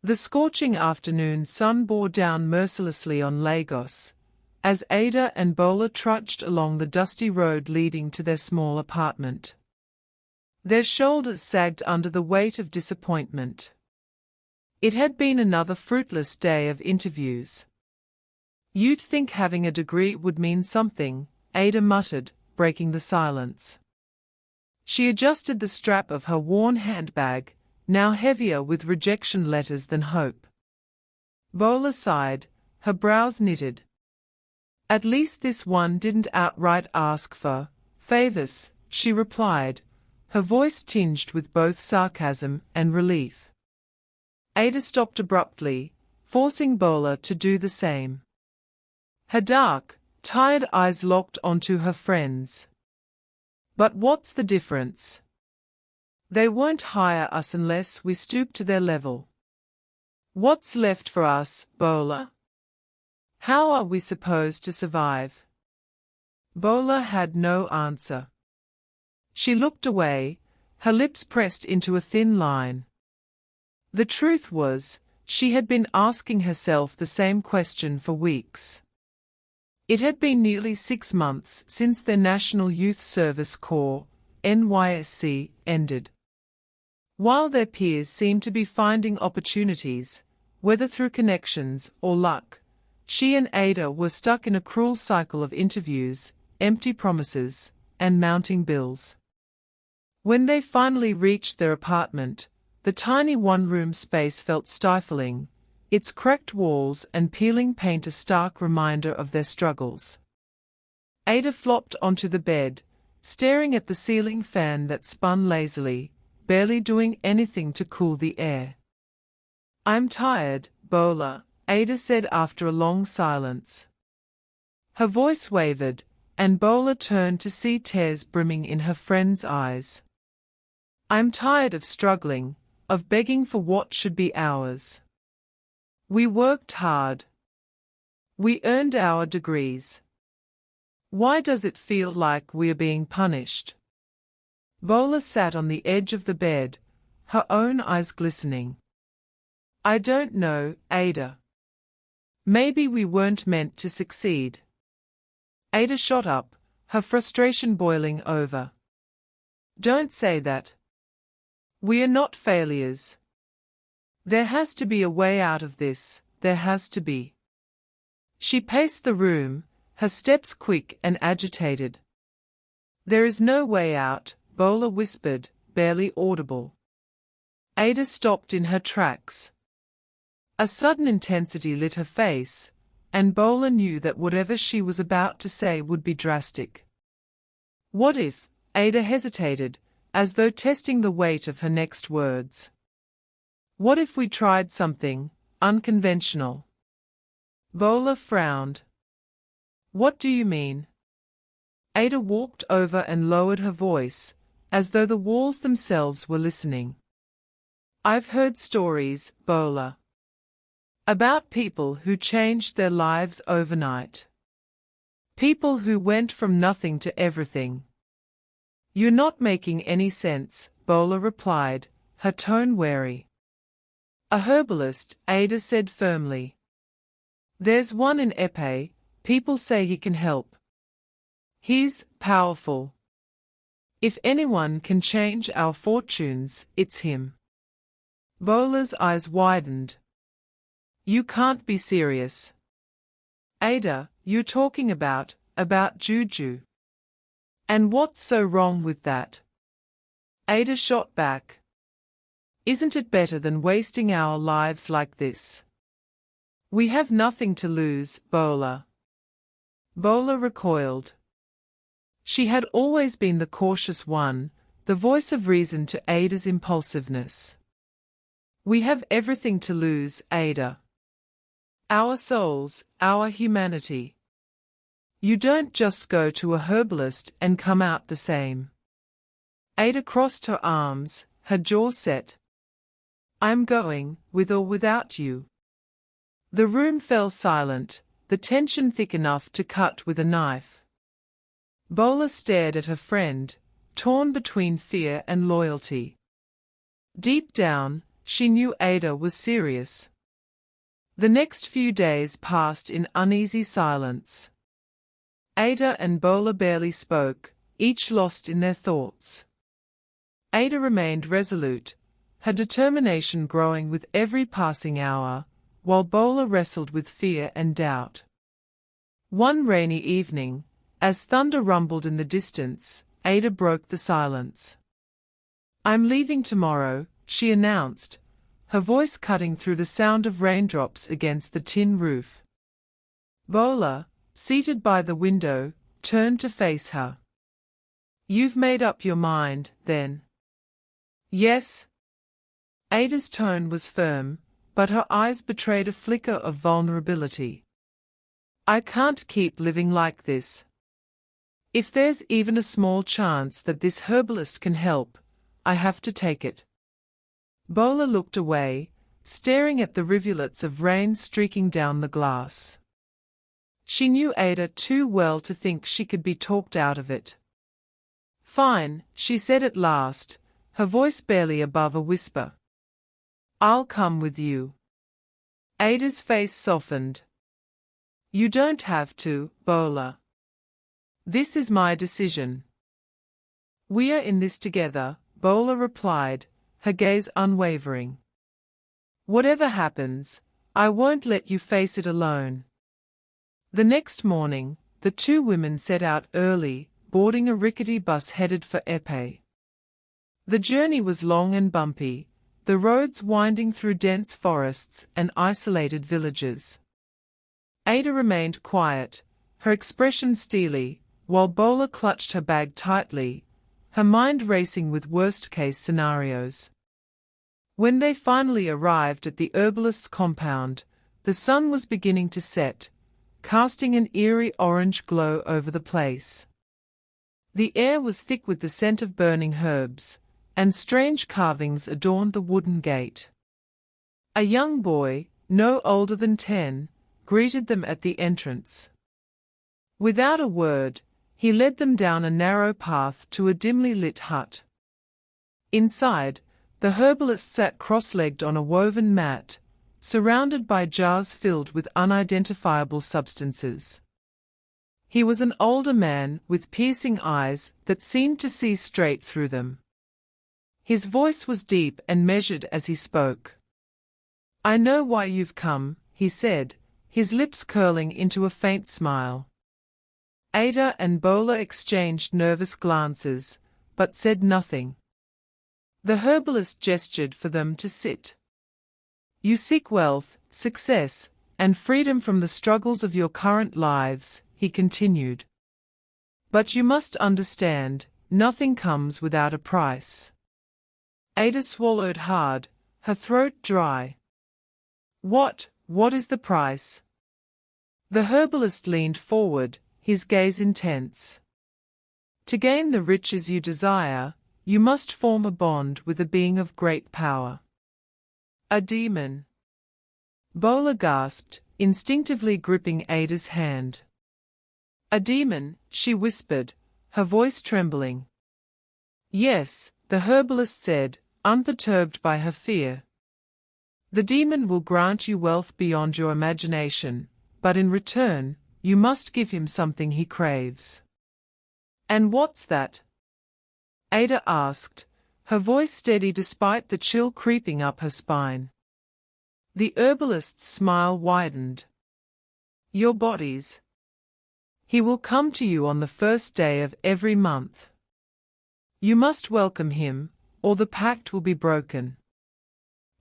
The scorching afternoon sun bore down mercilessly on Lagos, as Ada and Bola trudged along the dusty road leading to their small apartment. Their shoulders sagged under the weight of disappointment. It had been another fruitless day of interviews. "You'd think having a degree would mean something," Ada muttered, breaking the silence. She adjusted the strap of her worn handbag, now heavier with rejection letters than hope. Bola sighed, her brows knitted. "At least this one didn't outright ask for favors," she replied, her voice tinged with both sarcasm and relief. Ada stopped abruptly, forcing Bola to do the same. Her dark, tired eyes locked onto her friend's. "But what's the difference? They won't hire us unless we stoop to their level. What's left for us, Bola? How are we supposed to survive?" Bola had no answer. She looked away, her lips pressed into a thin line. The truth was, she had been asking herself the same question for weeks. It had been nearly 6 months since their National Youth Service Corps, NYSC, ended. While their peers seemed to be finding opportunities, whether through connections or luck, she and Ada were stuck in a cruel cycle of interviews, empty promises, and mounting bills. When they finally reached their apartment, the tiny one-room space felt stifling, its cracked walls and peeling paint a stark reminder of their struggles. Ada flopped onto the bed, staring at the ceiling fan that spun lazily, barely doing anything to cool the air. "I'm tired, Bola," Ada said after a long silence. Her voice wavered, and Bola turned to see tears brimming in her friend's eyes. "I'm tired of struggling, of begging for what should be ours. We worked hard. We earned our degrees. Why does it feel like we are being punished?" Bola sat on the edge of the bed, her own eyes glistening. "I don't know, Ada. Maybe we weren't meant to succeed." Ada shot up, her frustration boiling over. "Don't say that. We are not failures. There has to be a way out of this, there has to be." She paced the room, her steps quick and agitated. "There is no way out," Bola whispered, barely audible. Ada stopped in her tracks. A sudden intensity lit her face, and Bola knew that whatever she was about to say would be drastic. "What if?" Ada hesitated, as though testing the weight of her next words. "What if we tried something unconventional?" Bola frowned. "What do you mean?" Ada walked over and lowered her voice, as though the walls themselves were listening. "I've heard stories, Bola, about people who changed their lives overnight. People who went from nothing to everything." "You're not making any sense," Bola replied, her tone wary. "A herbalist," Ada said firmly. "There's one in Epe, people say he can help. He's powerful. If anyone can change our fortunes, it's him." Bola's eyes widened. "You can't be serious." "Ada, you're talking about juju. And what's so wrong with that?" Ada shot back. "Isn't it better than wasting our lives like this? We have nothing to lose, Bola." Bola recoiled. She had always been the cautious one, the voice of reason to Ada's impulsiveness. "We have everything to lose, Ada. Our souls, our humanity. You don't just go to a herbalist and come out the same." Ada crossed her arms, her jaw set. "I'm going, with or without you." The room fell silent, the tension thick enough to cut with a knife. Bola stared at her friend, torn between fear and loyalty. Deep down, She knew Ada was serious. The next few days passed in uneasy silence. Ada and Bola barely spoke, each lost in their thoughts. Ada remained resolute, her determination growing with every passing hour, while Bola wrestled with fear and doubt. One rainy evening, as thunder rumbled in the distance, Ada broke the silence. "I'm leaving tomorrow," she announced, her voice cutting through the sound of raindrops against the tin roof. Bola, seated by the window, turned to face her. "You've made up your mind, then?" "Yes." Ada's tone was firm, but her eyes betrayed a flicker of vulnerability. "I can't keep living like this. If there's even a small chance that this herbalist can help, I have to take it." Bola looked away, staring at the rivulets of rain streaking down the glass. She knew Ada too well to think she could be talked out of it. "Fine," she said at last, her voice barely above a whisper. "I'll come with you." Ada's face softened. "You don't have to, Bola. This is my decision." "We are in this together," Bola replied, her gaze unwavering. "Whatever happens, I won't let you face it alone." The next morning, the two women set out early, boarding a rickety bus headed for Epé. The journey was long and bumpy, the roads winding through dense forests and isolated villages. Ada remained quiet, her expression steely, while Bola clutched her bag tightly, her mind racing with worst-case scenarios. When they finally arrived at the herbalist's compound, the sun was beginning to set, casting an eerie orange glow over the place. The air was thick with the scent of burning herbs, and strange carvings adorned the wooden gate. A young boy, no older than 10, greeted them at the entrance. Without a word, he led them down a narrow path to a dimly lit hut. Inside, the herbalist sat cross-legged on a woven mat, surrounded by jars filled with unidentifiable substances. He was an older man with piercing eyes that seemed to see straight through them. His voice was deep and measured as he spoke. "I know why you've come," he said, his lips curling into a faint smile. Ada and Bola exchanged nervous glances, but said nothing. The herbalist gestured for them to sit. "You seek wealth, success, and freedom from the struggles of your current lives," he continued. "But you must understand, nothing comes without a price." Ada swallowed hard, her throat dry. What is the price?" The herbalist leaned forward, his gaze intense. "To gain the riches you desire, you must form a bond with a being of great power." "A demon?" Bola gasped, instinctively gripping Ada's hand. "A demon," she whispered, her voice trembling. "Yes," the herbalist said, unperturbed by her fear. "The demon will grant you wealth beyond your imagination, but in return, you must give him something he craves." "And what's that?" Ada asked, her voice steady despite the chill creeping up her spine. The herbalist's smile widened. "Your bodies. He will come to you on the first day of every month. You must welcome him, or the pact will be broken."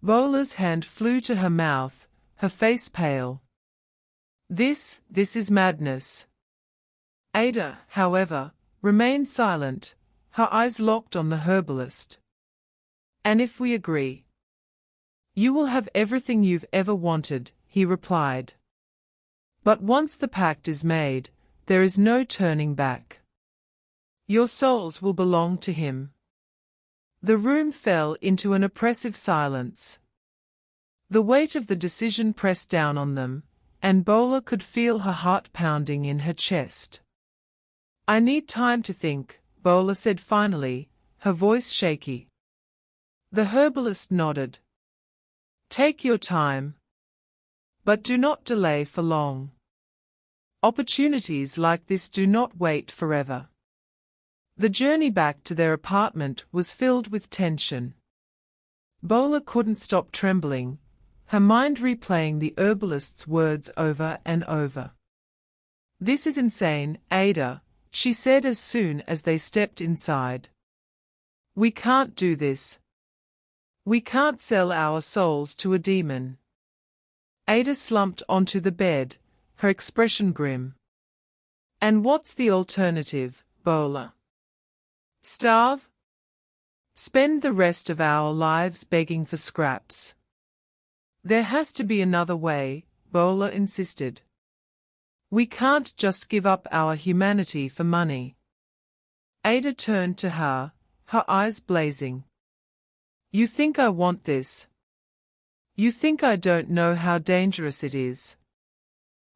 Bola's hand flew to her mouth, her face pale. This is madness." Ada, however, remained silent, her eyes locked on the herbalist. "And if we agree?" "You will have everything you've ever wanted," he replied. "But once the pact is made, there is no turning back. Your souls will belong to him." The room fell into an oppressive silence. The weight of the decision pressed down on them, and Bola could feel her heart pounding in her chest. "I need time to think," Bola said finally, her voice shaky. The herbalist nodded. Take your time. But do not delay for long. Opportunities like this do not wait forever. The journey back to their apartment was filled with tension. Bola couldn't stop trembling, her mind replaying the herbalist's words over and over. "This is insane, Ada," she said as soon as they stepped inside. "We can't do this. We can't sell our souls to a demon." Ada slumped onto the bed, her expression grim. "And what's the alternative, Bola? Starve? Spend the rest of our lives begging for scraps?" "There has to be another way," Bola insisted. "We can't just give up our humanity for money." Ada turned to her, her eyes blazing. "You think I want this? You think I don't know how dangerous it is?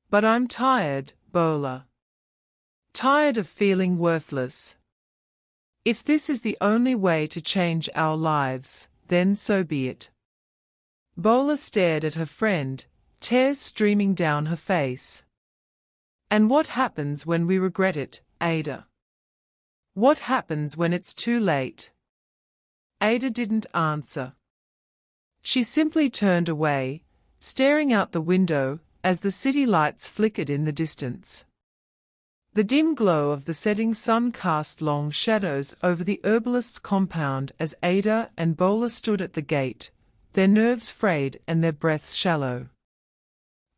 But I'm tired, Bola. Tired of feeling worthless. If this is the only way to change our lives, then so be it." Bola stared at her friend, tears streaming down her face. "And what happens when we regret it, Ada? What happens when it's too late?" Ada didn't answer. She simply turned away, staring out the window as the city lights flickered in the distance. The dim glow of the setting sun cast long shadows over the herbalist's compound as Ada and Bola stood at the gate, their nerves frayed and their breaths shallow.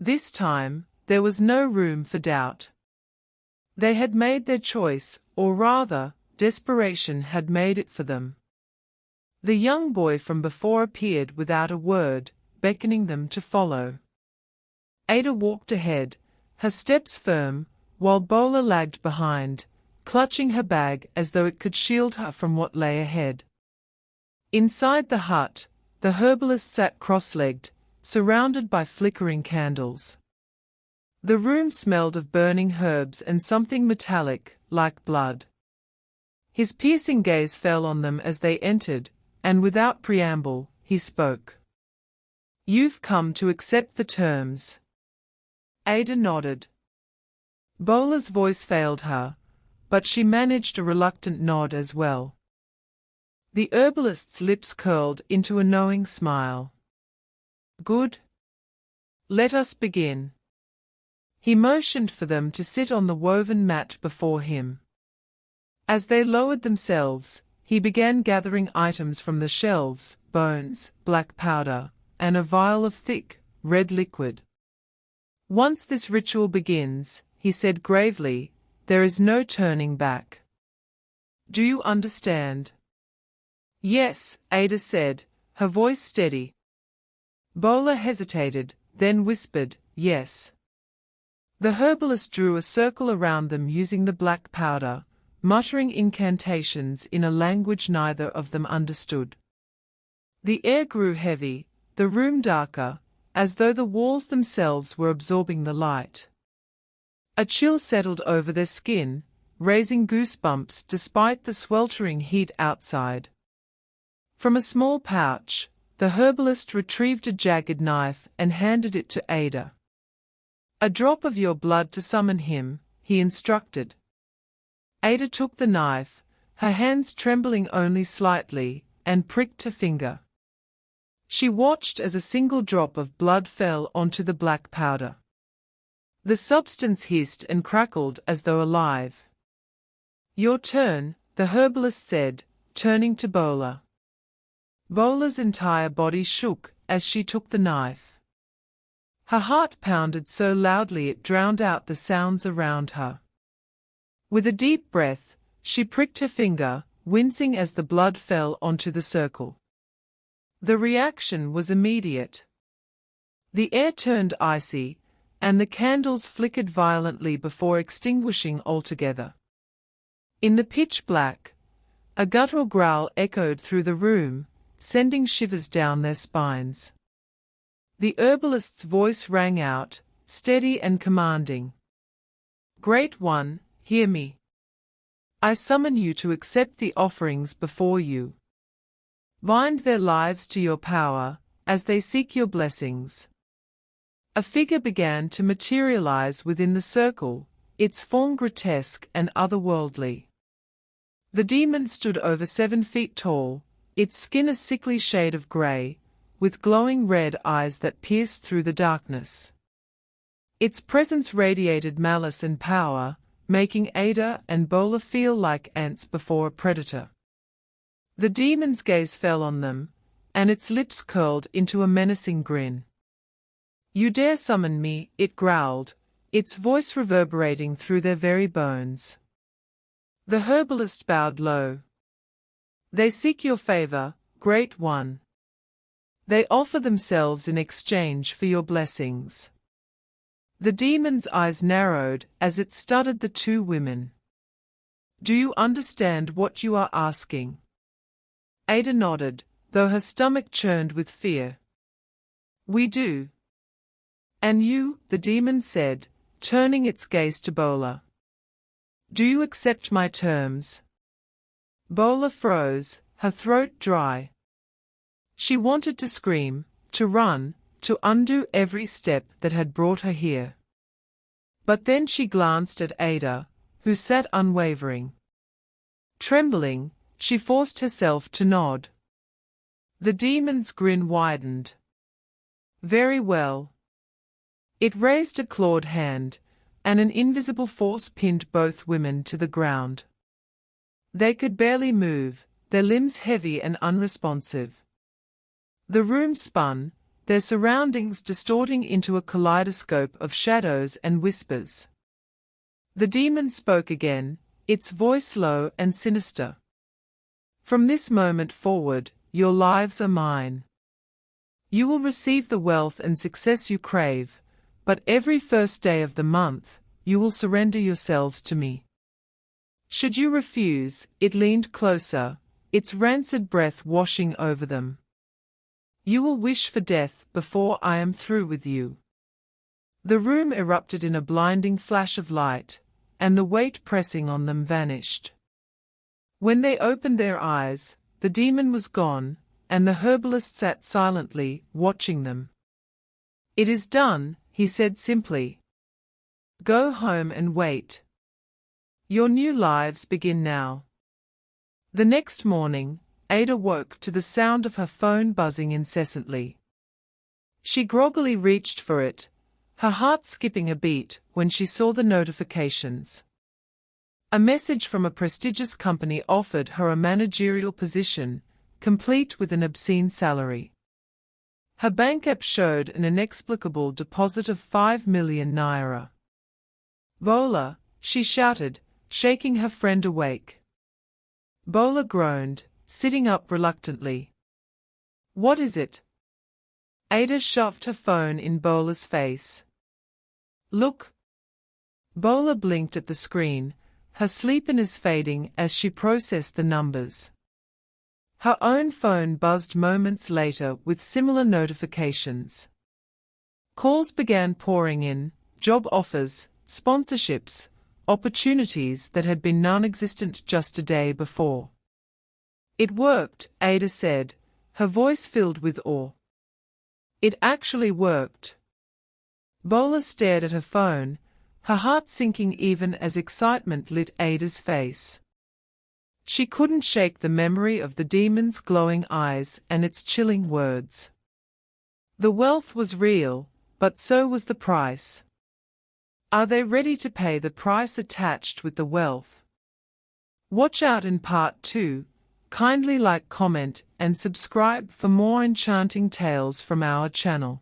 This time, there was no room for doubt. They had made their choice, or rather, desperation had made it for them. The young boy from before appeared without a word, beckoning them to follow. Ada walked ahead, her steps firm, while Bola lagged behind, clutching her bag as though it could shield her from what lay ahead. Inside the hut, the herbalist sat cross-legged, surrounded by flickering candles. The room smelled of burning herbs and something metallic, like blood. His piercing gaze fell on them as they entered, and without preamble, he spoke. "You've come to accept the terms." Ada nodded. Bola's voice failed her, but she managed a reluctant nod as well. The herbalist's lips curled into a knowing smile. "Good. Let us begin." He motioned for them to sit on the woven mat before him. As they lowered themselves, he began gathering items from the shelves: bones, black powder, and a vial of thick, red liquid. "Once this ritual begins," he said gravely, "there is no turning back. Do you understand?" "Yes," Ada said, her voice steady. Bola hesitated, then whispered, "Yes." The herbalist drew a circle around them using the black powder, muttering incantations in a language neither of them understood. The air grew heavy, the room darker, as though the walls themselves were absorbing the light. A chill settled over their skin, raising goosebumps despite the sweltering heat outside. From a small pouch, the herbalist retrieved a jagged knife and handed it to Ada. "A drop of your blood to summon him," he instructed. Ada took the knife, her hands trembling only slightly, and pricked her finger. She watched as a single drop of blood fell onto the black powder. The substance hissed and crackled as though alive. "Your turn," the herbalist said, turning to Bola. Bola's entire body shook as she took the knife. Her heart pounded so loudly it drowned out the sounds around her. With a deep breath, she pricked her finger, wincing as the blood fell onto the circle. The reaction was immediate. The air turned icy, and the candles flickered violently before extinguishing altogether. In the pitch black, a guttural growl echoed through the room, sending shivers down their spines. The herbalist's voice rang out, steady and commanding. "Great One, hear me. I summon you to accept the offerings before you. Bind their lives to your power, as they seek your blessings. A figure began to materialize within the circle, its form grotesque and otherworldly. The demon stood over 7 feet tall, its skin a sickly shade of gray, with glowing red eyes that pierced through the darkness. Its presence radiated malice and power, making Ada and Bola feel like ants before a predator. The demon's gaze fell on them, and its lips curled into a menacing grin. "You dare summon me," it growled, its voice reverberating through their very bones. The herbalist bowed low. "They seek your favor, Great One. They offer themselves in exchange for your blessings." The demon's eyes narrowed as it studied the 2 women. "Do you understand what you are asking?" Ada nodded, though her stomach churned with fear. "We do." "And you," the demon said, turning its gaze to Bola. "Do you accept my terms?" Bola froze, her throat dry. She wanted to scream, to run, to undo every step that had brought her here. But then she glanced at Ada, who sat unwavering. Trembling, she forced herself to nod. The demon's grin widened. "Very well." It raised a clawed hand, and an invisible force pinned both women to the ground. They could barely move, their limbs heavy and unresponsive. The room spun, their surroundings distorting into a kaleidoscope of shadows and whispers. The demon spoke again, its voice low and sinister. "From this moment forward, your lives are mine. You will receive the wealth and success you crave, but every first day of the month, you will surrender yourselves to me. Should you refuse," it leaned closer, its rancid breath washing over them, "you will wish for death before I am through with you." The room erupted in a blinding flash of light, and the weight pressing on them vanished. When they opened their eyes, the demon was gone, and the herbalist sat silently, watching them. "It is done," he said simply. "Go home and wait. Your new lives begin now." The next morning, Ada woke to the sound of her phone buzzing incessantly. She groggily reached for it, her heart skipping a beat when she saw the notifications. A message from a prestigious company offered her a managerial position, complete with an obscene salary. Her bank app showed an inexplicable deposit of 5 million naira. "Bola," she shouted, shaking her friend awake. Bola groaned, sitting up reluctantly. "What is it?" Ada shoved her phone in Bola's face. "Look." Bola blinked at the screen, her sleepiness fading as she processed the numbers. Her own phone buzzed moments later with similar notifications. Calls began pouring in, job offers, sponsorships, opportunities that had been non-existent just a day before. "It worked," Ada said, her voice filled with awe. "It actually worked." Bola stared at her phone, her heart sinking even as excitement lit Ada's face. She couldn't shake the memory of the demon's glowing eyes and its chilling words. The wealth was real, but so was the price. Are they ready to pay the price attached with the wealth? Watch out in part 2. Kindly like, comment, and subscribe for more enchanting tales from our channel.